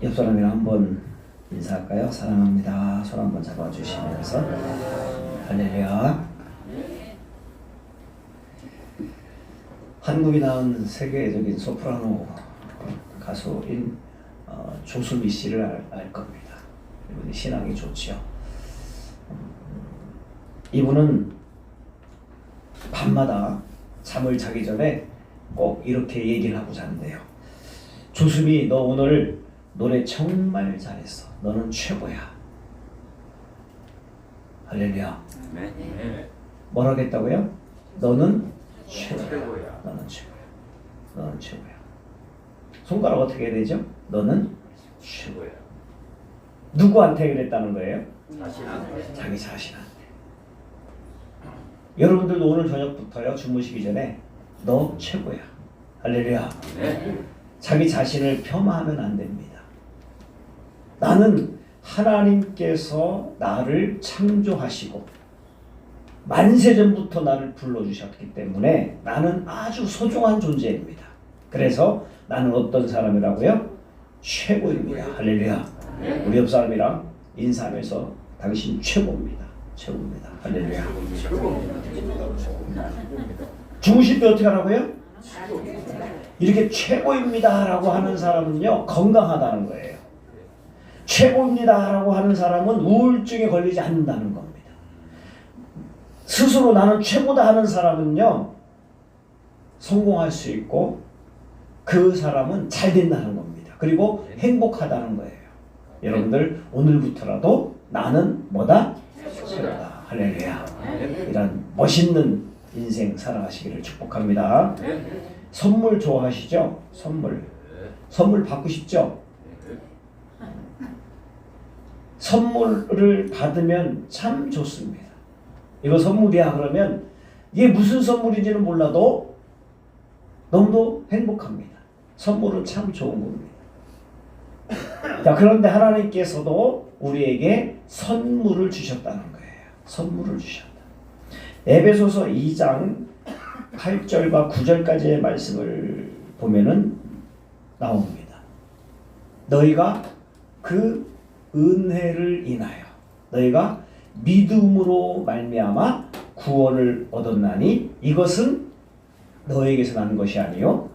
옆 사람이랑 한번 인사할까요? 사랑합니다. 손 한번 잡아주시면서 할렐루야. 한국이 낳은 세계적인 소프라노 가수인 조수미 씨를 알 겁니다. 이분이 신앙이 좋지요. 이분은 밤마다 잠을 자기 전에 꼭 이렇게 얘기를 하고 잔대요. 조수미, 너 오늘 노래 정말 잘했어. 너는 최고야. 할렐루야. 네. 뭐라고 했다고요? 너는 최고야. 너는 최고야. 너는 최고야. 손가락 어떻게 해야 되죠? 너는 최고야. 누구한테 그랬다는 거예요? 자기 자신한테. 여러분들도 오늘 저녁부터요, 주무시기 전에 너 최고야. 할렐루야. 네. 자기 자신을 폄하하면 안 됩니다. 나는 하나님께서 나를 창조하시고 만세전부터 나를 불러주셨기 때문에 나는 아주 소중한 존재입니다. 그래서 나는 어떤 사람이라고요? 최고입니다. 할렐루야. 우리 옆 사람이랑 인사하면서 당신 최고입니다. 최고입니다. 할렐루야. 주무실 때 어떻게 하라고요? 이렇게 최고입니다 라고 하는 사람은요, 건강하다는 거예요. 최고입니다 라고 하는 사람은 우울증에 걸리지 않는다는 겁니다. 스스로 나는 최고다 하는 사람은요, 성공할 수 있고 그 사람은 잘 된다는 겁니다. 그리고 행복하다는 거예요. 여러분들 오늘부터라도 나는 뭐다? 최고다. 할렐루야. 이런 멋있는 인생 살아가시기를 축복합니다. 선물 좋아하시죠? 선물 받고 싶죠? 선물을 받으면 참 좋습니다. 이거 선물이야 그러면 이게 무슨 선물인지는 몰라도 너무도 행복합니다. 선물은 참 좋은 겁니다. 자, 그런데 하나님께서도 우리에게 선물을 주셨다는 거예요. 선물을 주셨다. 에베소서 2장 8절과 9절까지의 말씀을 보면은 나옵니다. 너희가 그 은혜를 인하여 너희가 믿음으로 말미암아 구원을 얻었나니 이것은 너에게서 나는 것이 아니요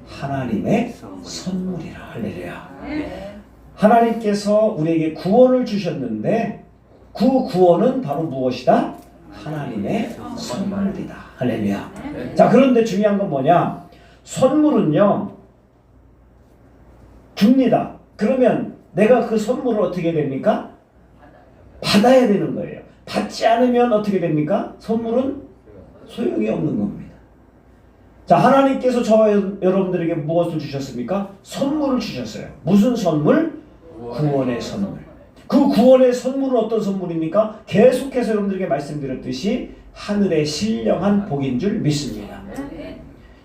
하나님의 선물이라. 할렐루야. 하나님께서 우리에게 구원을 주셨는데 그 구원은 바로 무엇이다? 하나님의 선물이다. 할렐루야. 자, 그런데 중요한 건 뭐냐? 선물은요, 줍니다. 그러면 내가 그 선물을 어떻게 됩니까? 받아야 되는 거예요. 받지 않으면 어떻게 됩니까? 선물은 소용이 없는 겁니다. 자, 하나님께서 저와 여러분들에게 무엇을 주셨습니까? 선물을 주셨어요. 무슨 선물? 구원의 선물. 그 구원의 선물은 어떤 선물입니까? 계속해서 여러분들에게 말씀드렸듯이 하늘의 신령한 복인 줄 믿습니다.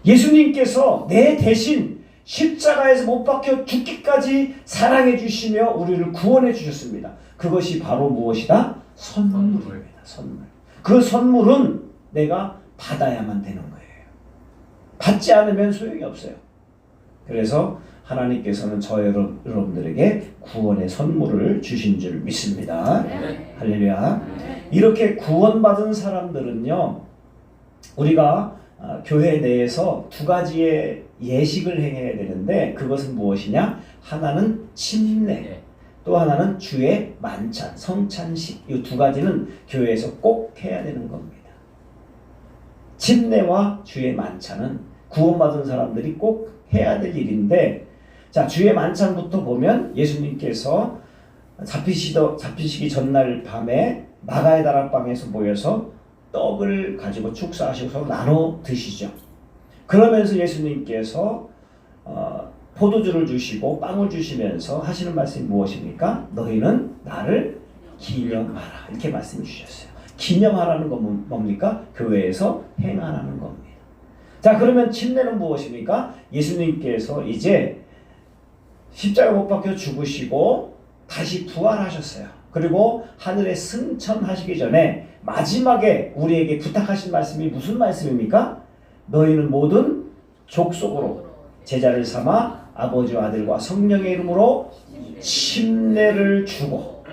예수님께서 내 대신 십자가에서 못 박혀 죽기까지 사랑해 주시며 우리를 구원해 주셨습니다. 그것이 바로 무엇이다? 선물입니다. 선물. 그 선물은 내가 받아야만 되는 거예요. 받지 않으면 소용이 없어요. 그래서 하나님께서는 저 여러분들에게 구원의 선물을 주신 줄 믿습니다. 할렐루야. 이렇게 구원받은 사람들은요, 우리가 교회 내에서 두 가지의 예식을 행해야 되는데 그것은 무엇이냐? 하나는 침례, 또 하나는 주의 만찬, 성찬식. 이 두 가지는 교회에서 꼭 해야 되는 겁니다. 침례와 주의 만찬은 구원받은 사람들이 꼭 해야 될 일인데, 자, 주의 만찬부터 보면 예수님께서 잡히시기 전날 밤에 마가의 다락방에서 모여서 떡을 가지고 축사하시고 서로 나눠 드시죠. 그러면서 예수님께서 포도주를 주시고 빵을 주시면서 하시는 말씀이 무엇입니까? 너희는 나를 기념하라. 이렇게 말씀해 주셨어요. 기념하라는 건 뭡니까? 교회에서 행하라는 겁니다. 자, 그러면 침례는 무엇입니까? 예수님께서 이제 십자가 못 박혀 죽으시고 다시 부활하셨어요. 그리고 하늘에 승천하시기 전에 마지막에 우리에게 부탁하신 말씀이 무슨 말씀입니까? 너희는 모든 족속으로 제자를 삼아 아버지와 아들과 성령의 이름으로 침례를 주고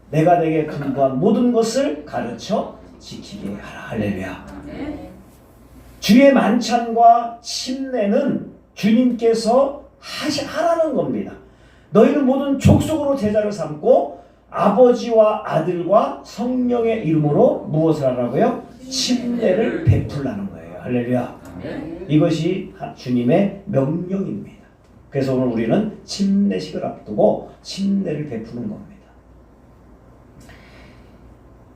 내가 내게 금고한 모든 것을 가르쳐 지키게 하라. 할렐루야. 주의 만찬과 침례는 주님께서 하라는 겁니다. 너희는 모든 족속으로 제자를 삼고 아버지와 아들과 성령의 이름으로 무엇을 하라고요? 침례를 베풀라는 거예요. 할렐루야. 이것이 주님의 명령입니다. 그래서 오늘 우리는 침례식을 앞두고 침례를 베푸는 겁니다.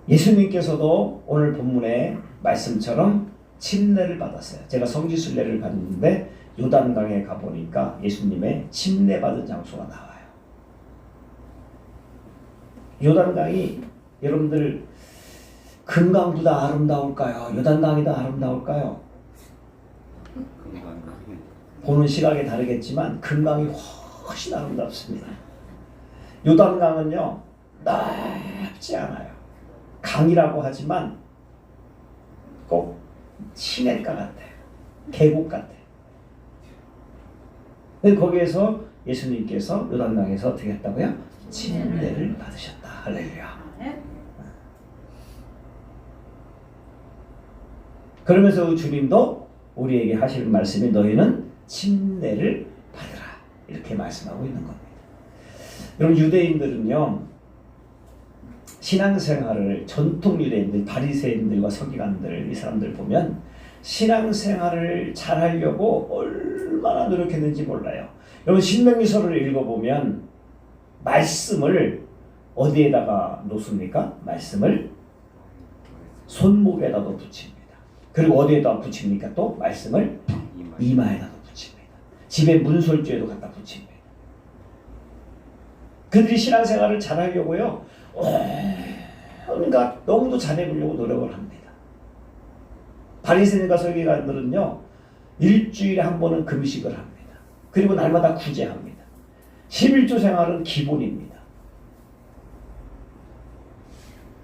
예수님께서도 오늘 본문의 말씀처럼 침례를 받았어요. 제가 성지순례를 갔는데 요단강에 가보니까 예수님의 침례 받은 장소가 나와요. 요단강이 여러분들 금강보다 아름다울까요? 요단강이 더 아름다울까요? 보는 시각이 다르겠지만 금강이 훨씬 아름답습니다. 요단강은요 넓지 않아요. 강이라고 하지만 꼭 시냇가 같아요. 계곡 같아요. 거기에서 예수님께서 요단강에서 어떻게 했다고요? 침례를 받으셨다. 할렐루야. 그러면서 주님도 우리에게 하시는 말씀이 너희는 침례를 받으라. 이렇게 말씀하고 있는 겁니다. 여러분 유대인들은요. 신앙생활을 전통 유대인들, 바리새인들과 서기관들 이 사람들 보면 신앙생활을 잘하려고 얼마나 노력했는지 몰라요. 여러분 신명기서를 읽어보면 말씀을 어디에다가 놓습니까? 말씀을 손목에다가 붙입니다. 그리고 어디에다 붙입니까? 또 말씀을 이마에다가 붙입니다. 집에 문설주에도 갖다 붙입니다. 그들이 신앙생활을 잘하려고요. 그러니까 너무도 잘해보려고 노력을 합니다. 바리새인과 서기관들은요. 일주일에 한 번은 금식을 합니다. 그리고 날마다 구제합니다. 11조 생활은 기본입니다.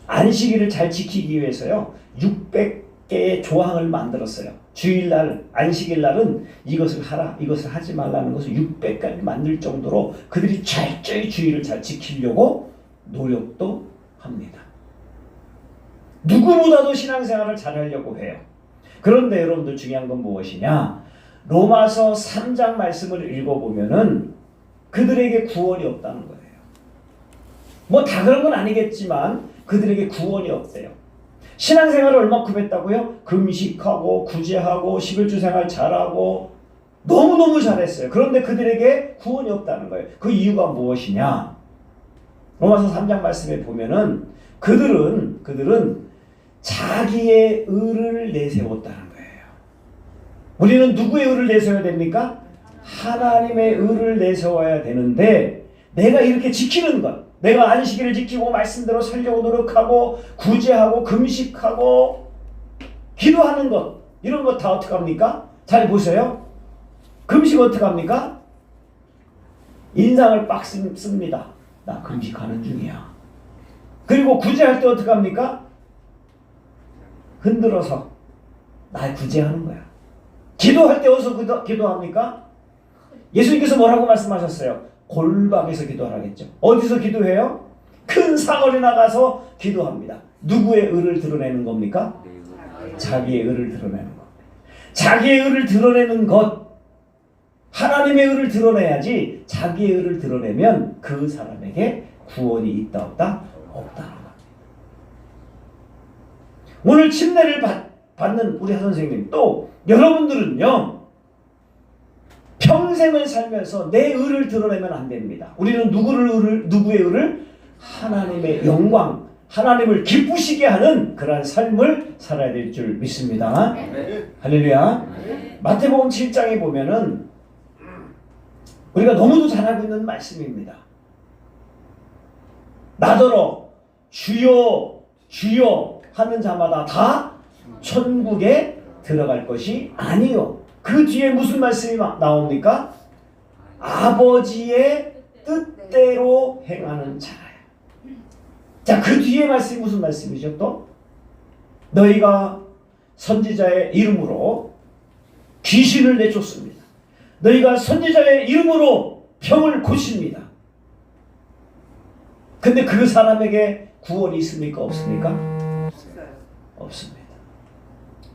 안식일을 잘 지키기 위해서요. 600개의 조항을 만들었어요. 주일날, 안식일날은 이것을 하라, 이것을 하지 말라는 것을 600가지 만들 정도로 그들이 철저히 주의를 잘 지키려고 노력도 합니다. 누구보다도 신앙생활을 잘하려고 해요. 그런데 여러분들 중요한 건 무엇이냐? 로마서 3장 말씀을 읽어보면은 그들에게 구원이 없다는 거예요. 뭐 다 그런 건 아니겠지만 그들에게 구원이 없대요. 신앙생활을 얼마큼 했다고요? 금식하고 구제하고 11주 생활 잘하고 너무너무 잘했어요. 그런데 그들에게 구원이 없다는 거예요. 그 이유가 무엇이냐? 로마서 3장 말씀에 보면은 그들은 자기의 의를 내세웠다는 거예요. 우리는 누구의 의를 내세워야 됩니까? 하나님의 의를 내세워야 되는데 내가 이렇게 지키는 것, 내가 안식일을 지키고 말씀대로 살려고 노력하고 구제하고 금식하고 기도하는 것, 이런 것 다 어떻게 합니까? 잘 보세요. 금식 어떻게 합니까? 인상을 빡 씁니다. 나 금식하는 중이야. 그리고 구제할 때 어떻게 합니까? 흔들어서 나 구제하는 거야. 기도할 때 어디서 기도합니까? 예수님께서 뭐라고 말씀하셨어요? 골방에서 기도하라겠죠. 어디서 기도해요? 큰 사거리 나가서 기도합니다. 누구의 의를 드러내는 겁니까? 자기의 의를 드러내는 겁니다. 자기의 의를 드러내는 것, 하나님의 의를 드러내야지. 자기의 의를 드러내면 그 사람에게 구원이 있다 없다? 없다는 겁니다. 오늘 침례를 받는 우리 선생님, 또 여러분들은요, 평생을 살면서 내 의를 드러내면 안 됩니다. 우리는 누구의 의를? 하나님의 영광, 하나님을 기쁘시게 하는 그러한 삶을 살아야 될 줄 믿습니다. 할렐루야. 마태복음 7장에 보면은 우리가 너무도 잘 알고 있는 말씀입니다. 나더러 주여 주여 하는 자마다 다 천국에 들어갈 것이 아니요. 그 뒤에 무슨 말씀이 나옵니까? 아버지의 뜻대로 행하는 자라요. 자, 그 뒤에 말씀이 무슨 말씀이죠? 또 너희가 선지자의 이름으로 귀신을 내쫓습니다. 너희가 선지자의 이름으로 병을 고칩니다. 근데 그 사람에게 구원이 있습니까? 없습니까? 없습니다.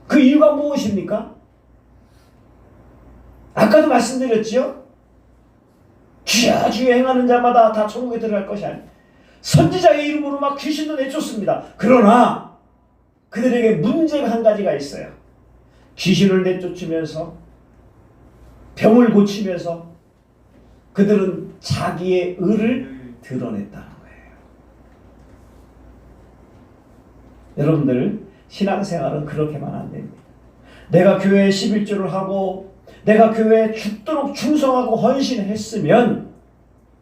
그 이유가 무엇입니까? 아까도 말씀드렸죠? 주여 주여 행하는 자마다 다 천국에 들어갈 것이 아니에요. 선지자의 이름으로 막 귀신도 내쫓습니다. 그러나 그들에게 문제가 한 가지가 있어요. 귀신을 내쫓으면서 병을 고치면서 그들은 자기의 의를 드러냈다는 거예요. 여러분들 신앙생활은 그렇게만 안 됩니다. 내가 교회에 11조를 하고 내가 교회에 죽도록 충성하고 헌신했으면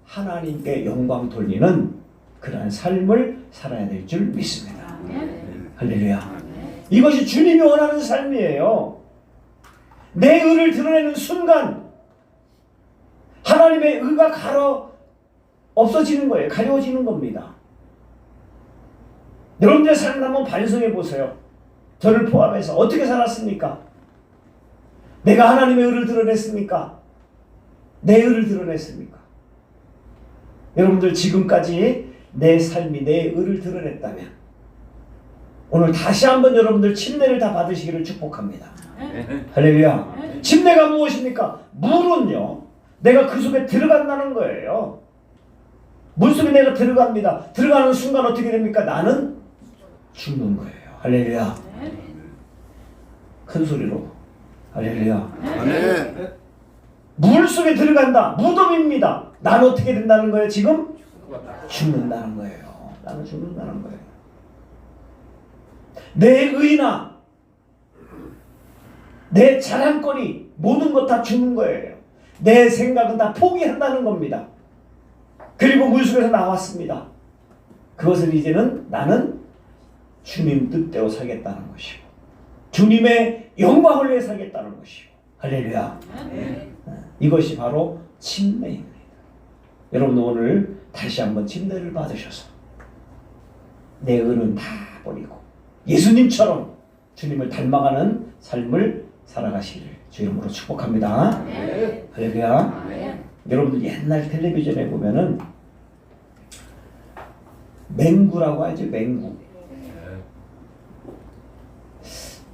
하나님께 영광 돌리는 그러한 삶을 살아야 될 줄 믿습니다. 할렐루야. 이것이 주님이 원하는 삶이에요. 내 의를 드러내는 순간 하나님의 의가 없어지는 거예요. 가려워지는 겁니다. 여러분들의 삶을 한번 반성해 보세요. 저를 포함해서 어떻게 살았습니까? 내가 하나님의 의를 드러냈습니까? 내 의를 드러냈습니까? 여러분들 지금까지 내 삶이 내 의를 드러냈다면 오늘 다시 한번 여러분들 침례를 다 받으시기를 축복합니다. 할렐루야. 침례가 무엇입니까? 물은요, 내가 그 속에 들어간다는 거예요. 물속에 내가 들어갑니다. 들어가는 순간 어떻게 됩니까? 나는 죽는 거예요. 할렐루야. 큰 소리로 할렐루야. 아멘. 물속에 들어간다. 무덤입니다. 나는 어떻게 된다는 거예요? 지금 죽는다는 거예요. 나는 죽는다는 거예요. 내 의나 내 자랑거리 모든 것 다 죽는 거예요. 내 생각은 다 포기한다는 겁니다. 그리고 물속에서 나왔습니다. 그것은 이제는 나는 주님 뜻대로 살겠다는 것이고 주님의 영광을 위해 살겠다는 것이고 할렐루야. 이것이 바로 침례입니다. 여러분 오늘 다시 한번 침례를 받으셔서 내 의는 다 버리고 예수님처럼 주님을 닮아가는 삶을 살아가시기를 주 이름으로 축복합니다. 할렐루야. 여러분들 옛날 텔레비전에 보면은 맹구라고 하죠.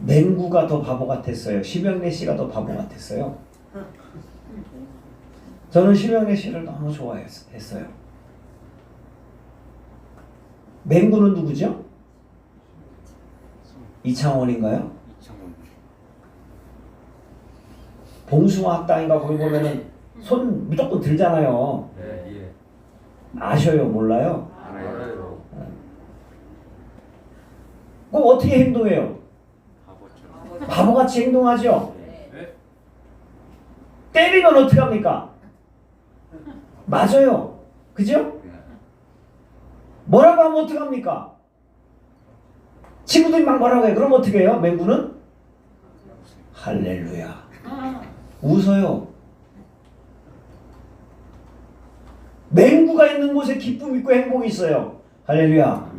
맹구가 더 바보 같았어요. 심영래 씨가 더 바보 같았어요. 저는 심영래 씨를 너무 좋아했어요. 맹구는 누구죠? 이창원인가요? 봉숭아 학당인가 거기 보면은 손 무조건 들잖아요. 아셔요? 몰라요? 그럼 어떻게 행동해요? 바보같이 행동하죠? 때리면 어떻게 합니까? 맞아요. 그죠? 뭐라고 하면 어떻게 합니까? 친구들이 막 뭐라고 해요. 그럼 어떻게 해요? 맹구는? 할렐루야. 웃어요. 맹구가 있는 곳에 기쁨 있고 행복이 있어요. 할렐루야.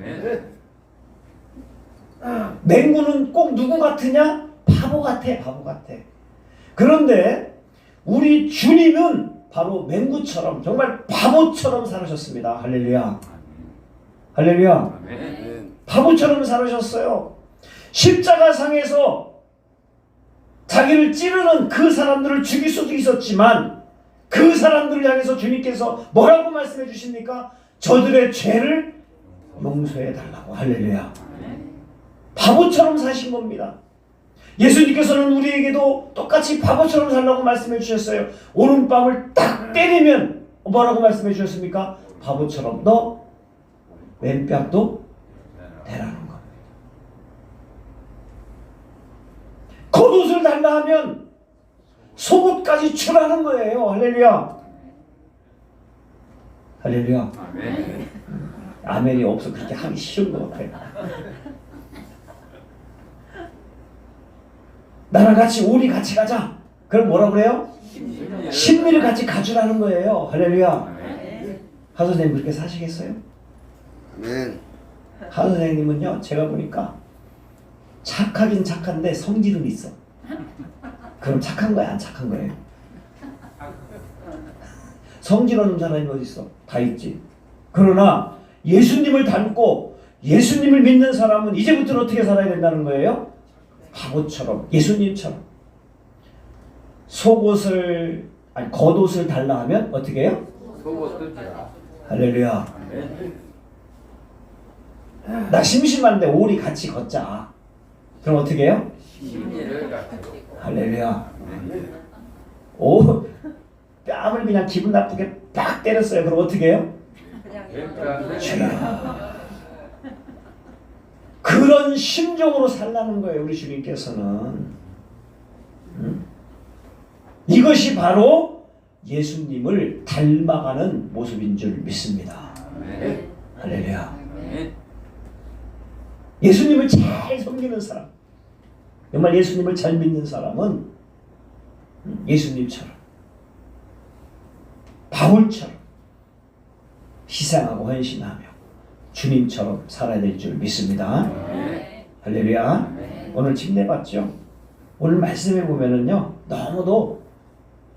맹구는 꼭 누구 같으냐? 바보 같아. 바보 같아. 그런데 우리 주님은 바로 맹구처럼 정말 바보처럼 살으셨습니다. 할렐루야. 할렐루야. 바보처럼 살으셨어요. 십자가상에서 자기를 찌르는 그 사람들을 죽일 수도 있었지만 그 사람들을 향해서 주님께서 뭐라고 말씀해 주십니까? 저들의 죄를 용서해 달라고. 할렐루야. 바보처럼 사신 겁니다. 예수님께서는 우리에게도 똑같이 바보처럼 살라고 말씀해 주셨어요. 오른뺨을 딱 때리면 뭐라고 말씀해 주셨습니까? 바보처럼 너 왼뺨도 대라는 겁니다. 겉옷을 달라 하면 속옷까지 주라는 거예요. 할렐루야. 할렐루야. 아멘이 없어 그렇게 하기 싫은 것 같아요. 나랑 같이 우리 같이 가자. 그럼 뭐라 그래요? 심리를 같이 가주라는 거예요. 할렐루야. 하 선생님 그렇게 사시겠어요? 아멘. 하 선생님은요 제가 보니까 착하긴 착한데 성질은 있어. 그럼 착한 거야 안 착한 거예요? 성질 없는 사람이 어디 있어? 다 있지. 그러나 예수님을 닮고 예수님을 믿는 사람은 이제부터는 어떻게 살아야 된다는 거예요? 바보처럼, 예수님처럼. 속옷을 아니 겉옷을 달라 하면 어떻게 해요? 할렐루야. 나 심심한데 오리 같이 걷자. 그럼 어떻게 해요? 할렐루야. 오, 뺨을 그냥 기분 나쁘게 팍 때렸어요. 그럼 어떻게 해요? 주여. 그런 심정으로 살라는 거예요. 우리 주님께서는. 이것이 바로 예수님을 닮아가는 모습인 줄 믿습니다. 할렐루야. 예수님을 잘 섬기는 사람, 정말 예수님을 잘 믿는 사람은 예수님처럼, 바울처럼 희생하고 헌신하며 주님처럼 살아야 될 줄 믿습니다. 할렐루야. 오늘 침례받죠? 오늘 말씀에 보면은요, 너무도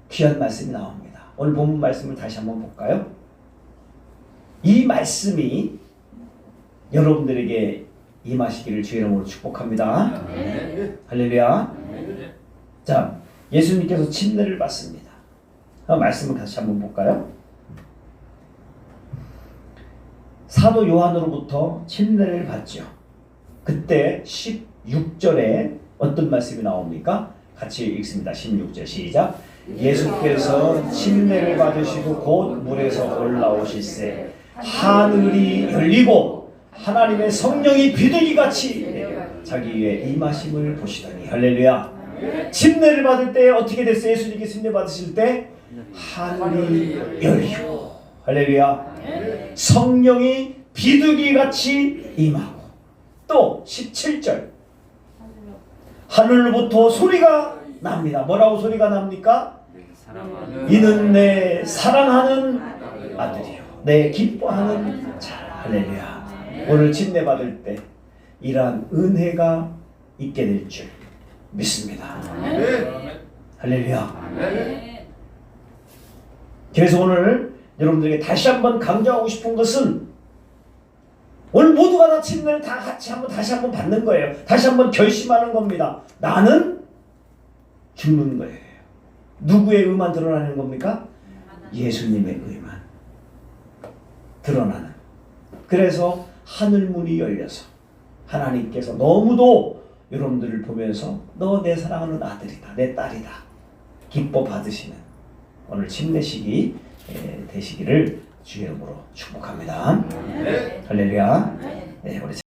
귀한 말씀이 나옵니다. 오늘 본문 말씀을 다시 한번 볼까요? 이 말씀이 여러분들에게 임하시기를 주의 이름으로 축복합니다. 할렐루야. 자, 예수님께서 침례를 받습니다. 말씀을 다시 한번 볼까요? 사도 요한으로부터 침례를 받죠. 그때 16절에 어떤 말씀이 나옵니까? 같이 읽습니다. 16절 시작. 예수께서 침례를 받으시고 곧 물에서 올라오실새 하늘이 열리고 하나님의 성령이 비둘기같이 자기 위에 임하심을 보시더니. 할렐루야. 침례를 받을 때 어떻게 됐어요? 예수님께 침례 받으실 때 하늘이 열리고, 할렐루야, 성령이 비둘기같이 임하고, 또 17절 하늘로부터 소리가 납니다. 뭐라고 소리가 납니까? 이는 내 사랑하는 아들이요 내 기뻐하는 자. 할렐루야. 오늘 침례 받을 때 이러한 은혜가 있게 될 줄 믿습니다. 할렐루야. 그래서 오늘 여러분들에게 다시 한번 강조하고 싶은 것은, 오늘 모두가 다 침례를 다 같이 다시 한번 받는 거예요. 다시 한번 결심하는 겁니다. 나는 죽는 거예요. 누구의 의만 드러나는 겁니까? 예수님의 의만 드러나는. 그래서 하늘문이 열려서 하나님께서 너무도 여러분들을 보면서 너 내 사랑하는 아들이다, 내 딸이다, 기뻐 받으시는 오늘 침례식이 되시기를 주의 이름으로 축복합니다. 할렐루야. 네, 우리